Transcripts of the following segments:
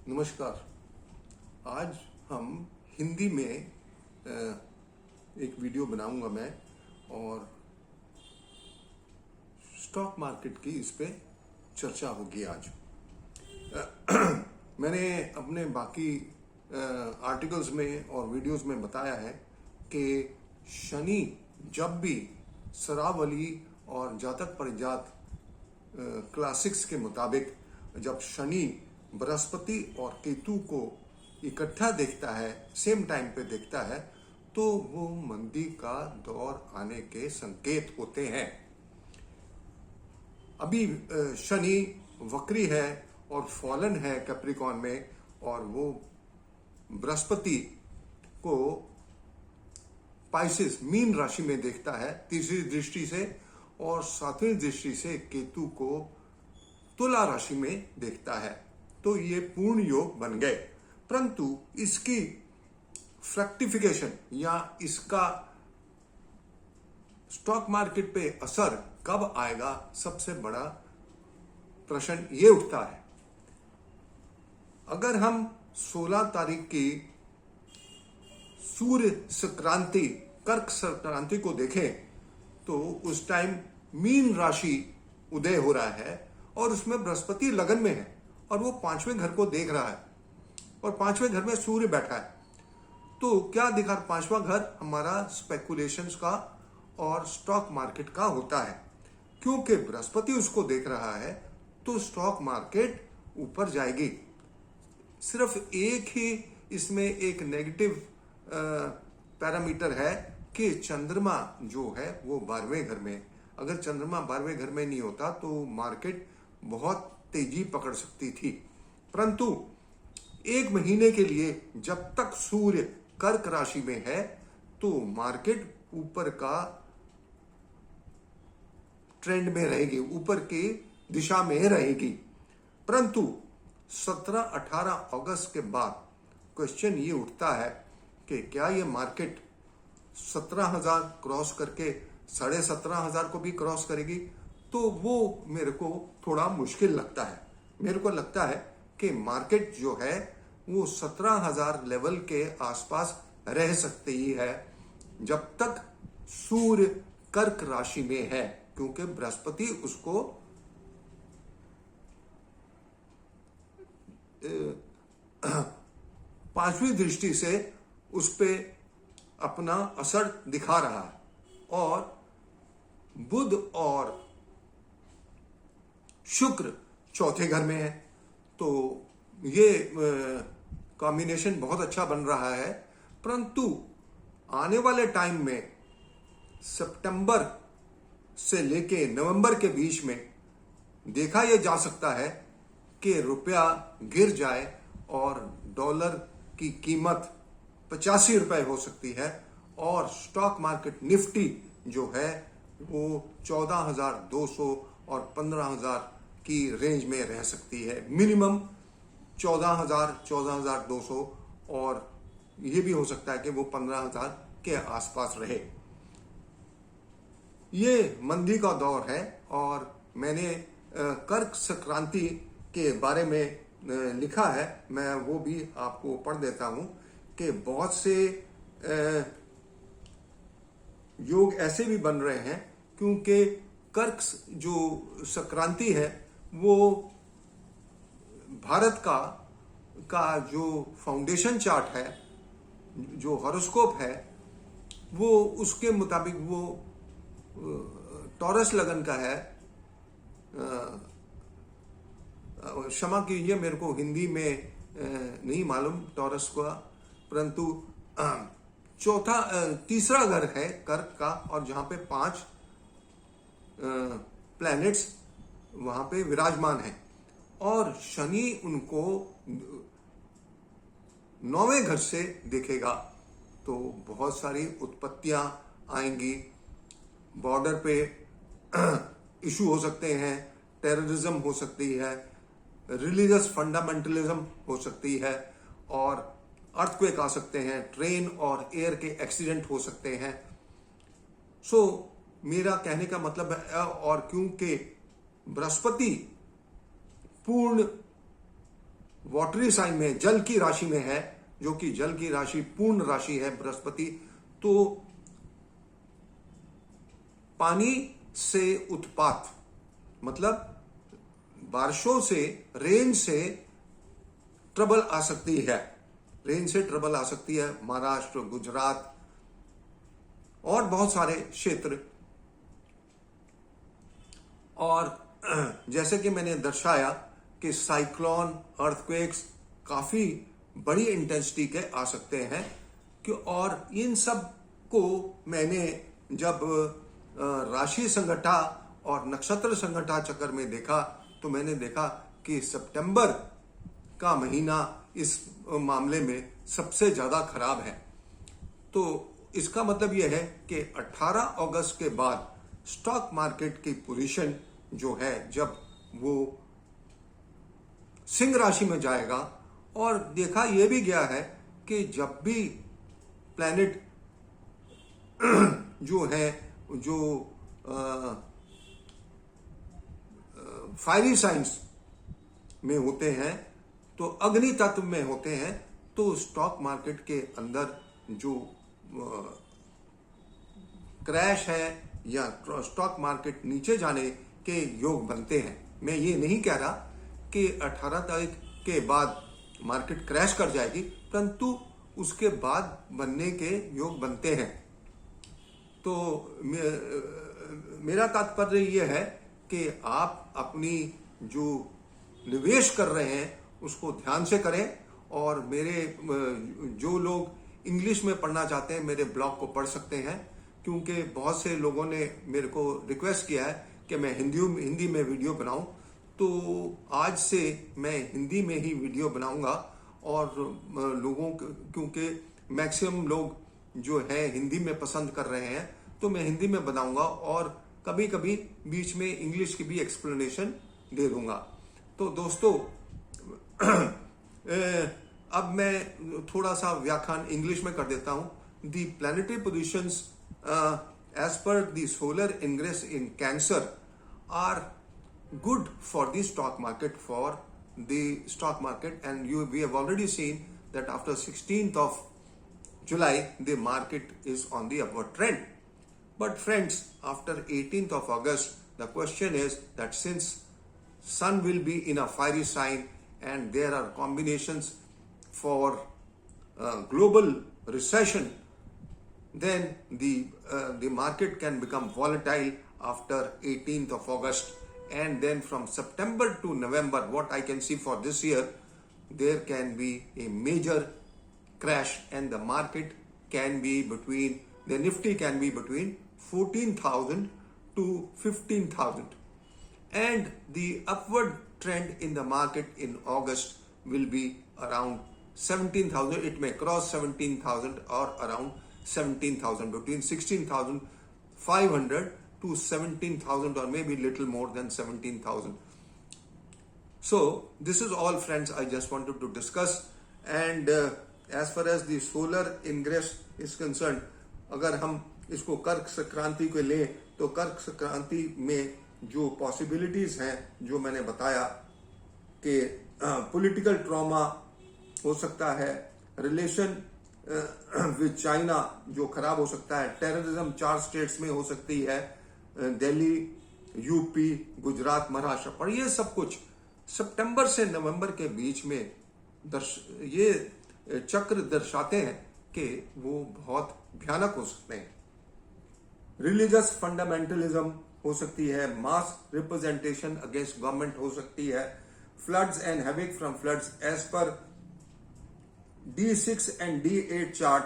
नमस्कार। आज हम हिंदी में एक वीडियो बनाऊंगा मैं, और स्टॉक मार्केट की इस पे चर्चा होगी आज। मैंने अपने बाकी आर्टिकल्स में और वीडियोस में बताया है कि शनि जब भी सरावली और जातक परिजात क्लासिक्स के मुताबिक जब शनि बृहस्पति और केतु को इकट्ठा देखता है, सेम टाइम पे देखता है, तो वो मंदी का दौर आने के संकेत होते हैं। अभी शनि वक्री है और फॉलन है कैप्रिकॉर्न में, और वो बृहस्पति को पाइसेस मीन राशि में देखता है तीसरी दृष्टि से, और सातवीं दृष्टि से केतु को तुला राशि में देखता है। तो ये पूर्ण योग बन गए, परंतु इसकी फ्रैक्टिफिकेशन या इसका स्टॉक मार्केट पे असर कब आएगा, सबसे बड़ा प्रश्न ये उठता है। अगर हम 16 तारीख की सूर्य संक्रांति, कर्क संक्रांति को देखें, तो उस टाइम मीन राशि उदय हो रहा है और उसमें बृहस्पति लगन में है और वो 5वें घर को देख रहा है, और 5वें घर में सूर्य बैठा है। तो क्या दिखा, 5वां घर हमारा स्पेकुलेशंस का और स्टॉक मार्केट का होता है। क्योंकि बृहस्पति उसको देख रहा है तो स्टॉक मार्केट ऊपर जाएगी। सिर्फ एक ही इसमें एक नेगेटिव पैरामीटर है कि चंद्रमा जो है वो 12वें घर में। अगर चंद्रमा 12वें घर में नहीं होता तो मार्केट बहुत तेजी पकड़ सकती थी, परंतु एक महीने के लिए जब तक सूर्य कर्क राशि में है तो मार्केट ऊपर का ट्रेंड में रहेगी, ऊपर की दिशा में रहेगी। परंतु 17-18 अगस्त के बाद क्वेश्चन ये उठता है कि क्या ये मार्केट 17,000 क्रॉस करके 17,500 को भी क्रॉस करेगी। तो वो मेरे को थोड़ा मुश्किल लगता है। मेरे को लगता है कि मार्केट जो है वो 17,000 लेवल के आसपास रह सकती है जब तक सूर्य कर्क राशि में है, क्योंकि बृहस्पति उसको पांचवी दृष्टि से उस पे अपना असर दिखा रहा है, और बुध और शुक्र चौथे घर में है। तो ये कॉम्बिनेशन बहुत अच्छा बन रहा है। परंतु आने वाले टाइम में सितंबर से लेके नवंबर के बीच में देखा यह जा सकता है कि रुपया गिर जाए और डॉलर की कीमत 85 रुपए हो सकती है, और स्टॉक मार्केट निफ्टी जो है वो 14,200 और 15,000 की रेंज में रह सकती है। मिनिमम 14,000, 14,200, और ये भी हो सकता है कि वो 15,000 के आसपास रहे। ये मंदी का दौर है, और मैंने कर्क संक्रांति के बारे में लिखा है, मैं वो भी आपको पढ़ देता हूं कि बहुत से योग ऐसे भी बन रहे हैं, क्योंकि कर्क जो संक्रांति है वो भारत का जो फाउंडेशन चार्ट है, जो हॉरोस्कोप है, वो उसके मुताबिक वो टॉरस लगन का है। क्षमा कीजिए, मेरे को हिंदी में नहीं मालूम टॉरस का, परंतु तीसरा घर है कर्क का, और जहां पे 5 प्लैनेट्स वहां पे विराजमान है, और शनि उनको 9वें घर से देखेगा। तो बहुत सारी उत्पत्तियां आएंगी, बॉर्डर पे इशू हो सकते हैं, टेररिज्म हो सकती है, रिलीजियस फंडामेंटलिज्म हो सकती है, और अर्थक्वेक आ सकते हैं, ट्रेन और एयर के एक्सीडेंट हो सकते हैं। सो मेरा कहने का मतलब है, और क्योंकि बृहस्पति पूर्ण वाटरी साइन में, जल की राशि में है, जो कि जल की राशि पूर्ण राशि है बृहस्पति, तो पानी से उत्पात मतलब बारिशों से, रेन से ट्रबल आ सकती है, रेन से ट्रबल आ सकती है महाराष्ट्र, गुजरात और बहुत सारे क्षेत्र। और जैसे कि मैंने दर्शाया कि साइक्लोन, अर्थक्वेक्स काफी बड़ी इंटेंसिटी के आ सकते हैं कि, और इन सब को मैंने जब राशि संगठा और नक्षत्र संगठा चक्कर में देखा तो मैंने देखा कि सितंबर का महीना इस मामले में सबसे ज्यादा खराब है। तो इसका मतलब यह है कि 18 अगस्त के बाद स्टॉक मार्केट की पोजीशन जो है, जब वो सिंह राशि में जाएगा, और देखा यह भी गया है कि जब भी प्लैनेट जो है, जो फायरी साइंस में होते हैं, तो अग्नि तत्व में होते हैं, तो स्टॉक मार्केट के अंदर जो क्रैश है या स्टॉक मार्केट नीचे जाने के योग बनते हैं। मैं ये नहीं कह रहा कि 18 तारीख के बाद मार्केट क्रैश कर जाएगी, परंतु उसके बाद बनने के योग बनते हैं। तो मेरा तात्पर्य यह है कि आप अपनी जो निवेश कर रहे हैं उसको ध्यान से करें, और मेरे जो लोग इंग्लिश में पढ़ना चाहते हैं मेरे ब्लॉग को पढ़ सकते हैं, क्योंकि बहुत से लोगों ने मेरे को रिक्वेस्ट किया है कि मैं हिंदी में वीडियो बनाऊं। तो आज से मैं हिंदी में ही वीडियो बनाऊंगा, और लोगों क्योंकि मैक्सिमम लोग जो है हिंदी में पसंद कर रहे हैं, तो मैं हिंदी में बनाऊंगा और कभी कभी बीच में इंग्लिश की भी एक्सप्लेनेशन दे दूंगा। तो दोस्तों अब मैं थोड़ा सा व्याख्यान इंग्लिश में कर देता हूं। The planetary positions as per the solar ingress in Cancer are good for the stock market, and we have already seen that after 16th of July the market is on the upward trend. But friends, after 18th of August, the question is that since sun will be in a fiery sign and there are combinations for global recession, then the market can become volatile after 18th of August. And then from September to November, what I can see for this year, there can be a major crash, and the market can be between, the Nifty can be between 14,000 to 15,000. And the upward trend in the market in August will be around 17,000. It may cross 17,000 or around 17,000, between 16,500 to 17,000, or maybe little more than 17,000. So this is all, friends, I just wanted to discuss. And as far as the solar ingress is concerned, अगर हम इसको कर्क संक्रांति को लें तो कर्क संक्रांति में जो पॉसिबिलिटीज हैं, जो मैंने बताया कि पॉलिटिकल ट्रॉमा हो सकता है, रिलेशन विद चाइना जो खराब हो सकता है, टेररिज्म 4 स्टेट्स में हो सकती है, दिल्ली, यूपी, गुजरात, महाराष्ट्र, और ये सब कुछ सितंबर से नवंबर के बीच में ये चक्र दर्शाते हैं कि वो बहुत भयानक हो सकते हैं। रिलीजियस फंडामेंटलिज्म हो सकती है, मास रिप्रेजेंटेशन अगेंस्ट गवर्नमेंट हो सकती है, floods and havoc from floods as per D6 and D8 chart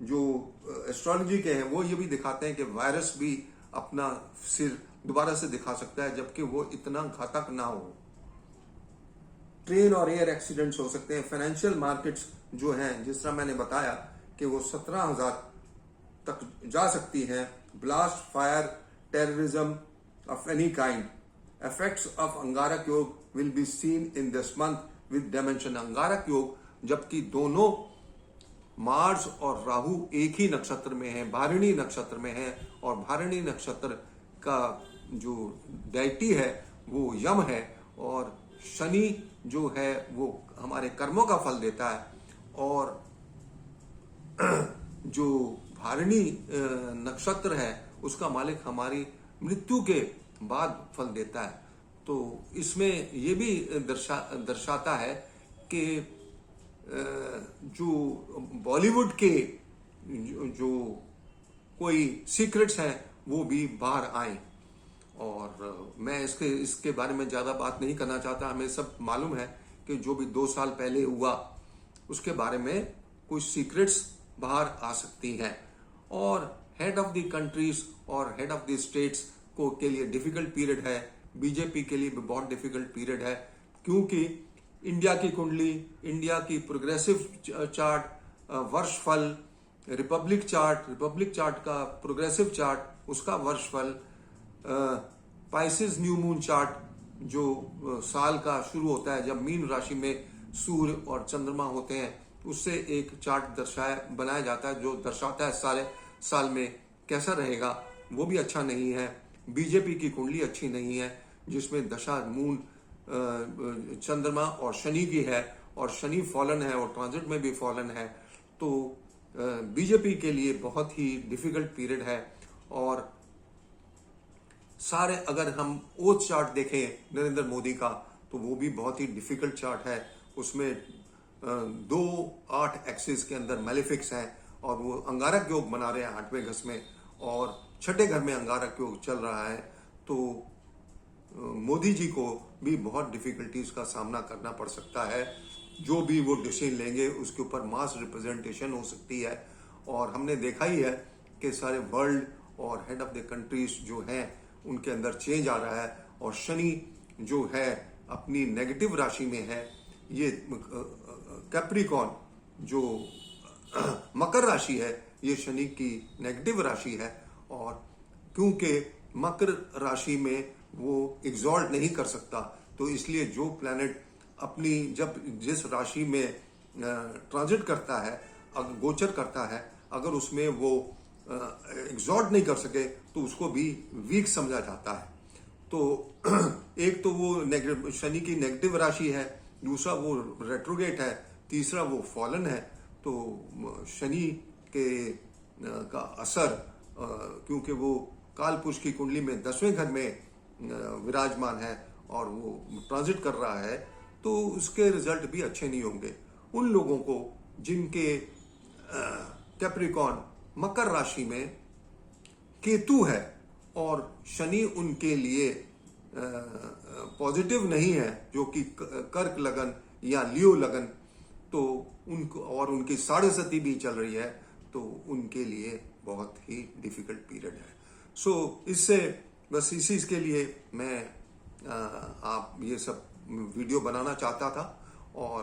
जो एस्ट्रोलॉजी के हैं, वो ये भी दिखाते हैं कि वायरस भी अपना सिर दोबारा से दिखा सकता है, जबकि वो इतना घातक ना हो। ट्रेन और एयर एक्सीडेंट्स हो सकते हैं। फाइनेंशियल मार्केट्स जो हैं, जिस तरह मैंने बताया कि वो 17,000 तक जा सकती हैं। Blast, fire, terrorism of any kind, effects of Angarak Yog will be seen in this month with dimension Angarak Yog, जबकि दोनों मार्स और राहु एक ही नक्षत्र में है, भारिणी नक्षत्र में है, और भारिणी नक्षत्र का जो डायटी है वो यम है, और शनि जो है वो हमारे कर्मों का फल देता है, और जो भारिणी नक्षत्र है उसका मालिक हमारी मृत्यु के बाद फल देता है। तो इसमें ये भी दर्शाता है कि जो बॉलीवुड के जो कोई सीक्रेट्स हैं वो भी बाहर आए। और मैं इसके बारे में ज़्यादा बात नहीं करना चाहता। हमें सब मालूम है कि जो भी 2 साल पहले हुआ उसके बारे में कुछ सीक्रेट्स बाहर आ सकती हैं, और हेड ऑफ द कंट्रीज और हेड ऑफ द स्टेट्स को के लिए डिफिकल्ट पीरियड है। बीजेपी के लिए भी बहुत डिफिकल्ट पीरियड है, क्योंकि इंडिया की कुंडली, इंडिया की प्रोग्रेसिव चार्ट, वर्षफल, रिपब्लिक चार्ट का प्रोग्रेसिव चार्ट, उसका वर्षफल, पाइसेस न्यू मून चार्ट जो साल का शुरू होता है जब मीन राशि में सूर्य और चंद्रमा होते हैं, उससे एक चार्ट बनाया जाता है जो दर्शाता है सारे साल में कैसा रहेगा। वो भी अच्छा नहीं है। बीजेपी की कुंडली अच्छी नहीं है, जिसमें दशा मून चंद्रमा और शनि की है, और शनि फॉलन है और ट्रांजिट में भी फॉलन है। तो बीजेपी के लिए बहुत ही डिफिकल्ट पीरियड है। और सारे अगर हम ओथ चार्ट देखें नरेंद्र मोदी का, तो वो भी बहुत ही डिफिकल्ट चार्ट है। उसमें 2-8 एक्सिस के अंदर मेलेफिक्स हैं, और वो अंगारक योग बना रहे हैं 8वें घस में, और 6ठे घर में अंगारक योग चल रहा है। तो मोदी जी को भी बहुत डिफिकल्टीज का सामना करना पड़ सकता है। जो भी वो डिसीजन लेंगे उसके ऊपर मास रिप्रेजेंटेशन हो सकती है। और हमने देखा ही है कि सारे वर्ल्ड और हेड ऑफ द कंट्रीज जो हैं उनके अंदर चेंज आ रहा है। और शनि जो है अपनी नेगेटिव राशि में है। ये कैप्रिकॉन जो मकर राशि है, ये शनि की नेगेटिव राशि है। और क्योंकि मकर राशि में वो एग्जॉल्ट नहीं कर सकता, तो इसलिए जो प्लैनेट अपनी जब जिस राशि में ट्रांजिट करता है, अगर गोचर करता है, अगर उसमें वो एग्जॉल्ट नहीं कर सके तो उसको भी वीक समझा जाता है। तो एक तो वो शनि की नेगेटिव राशि है, दूसरा वो रेट्रोगेट है, तीसरा वो फॉलन है। तो शनि के का असर, क्योंकि वो काल पुरुष की कुंडली में 10वें घर में विराजमान है और वो ट्रांजिट कर रहा है, तो उसके रिजल्ट भी अच्छे नहीं होंगे। उन लोगों को जिनके कैप्रिकॉन मकर राशि में केतु है और शनि उनके लिए पॉजिटिव नहीं है, जो कि कर्क लगन या लियो लगन, तो उनको और उनकी 7.5 भी चल रही है, तो उनके लिए बहुत ही डिफिकल्ट पीरियड है। सो इससे बस इसी के लिए मैं आप ये सब वीडियो बनाना चाहता था, और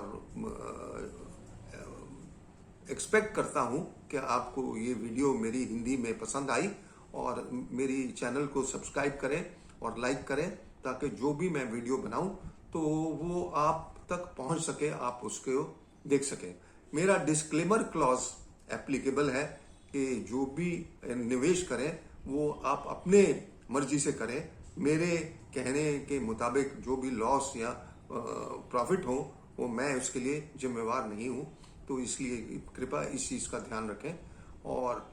एक्सपेक्ट करता हूं कि आपको ये वीडियो मेरी हिंदी में पसंद आई, और मेरी चैनल को सब्सक्राइब करें और लाइक करें, ताकि जो भी मैं वीडियो बनाऊं तो वो आप तक पहुंच सके, आप उसको देख सकें। मेरा डिस्क्लेमर क्लॉज एप्लीकेबल है कि जो भी निवेश करें वो आप अपने मर्जी से करें। मेरे कहने के मुताबिक जो भी लॉस या प्रॉफिट हो वो मैं उसके लिए जिम्मेवार नहीं हूं। तो इसलिए कृपया इस चीज का ध्यान रखें। और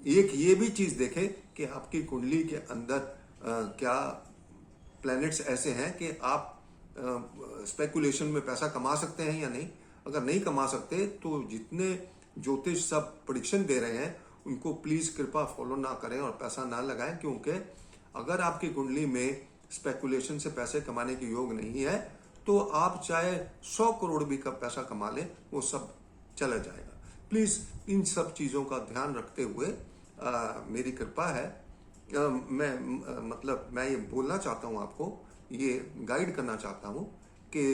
एक ये भी चीज देखें कि आपकी कुंडली के अंदर क्या प्लैनेट्स ऐसे हैं कि आप स्पेकुलेशन में पैसा कमा सकते हैं या नहीं। अगर नहीं कमा सकते तो जितने ज्योतिष सब प्रेडिक्शन दे रहे हैं उनको प्लीज कृपया फॉलो ना करें और पैसा ना लगाएं, क्योंकि अगर आपकी कुंडली में स्पेकुलेशन से पैसे कमाने के योग नहीं है तो आप चाहे 100 करोड़ भी का पैसा कमा लें, वो सब चला जाएगा। प्लीज इन सब चीजों का ध्यान रखते हुए मेरी कृपा है, मैं ये बोलना चाहता हूं आपको, ये गाइड करना चाहता हूं कि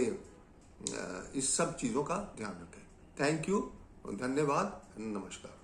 इस सब चीजों का ध्यान रखें। थैंक यू, धन्यवाद, नमस्कार।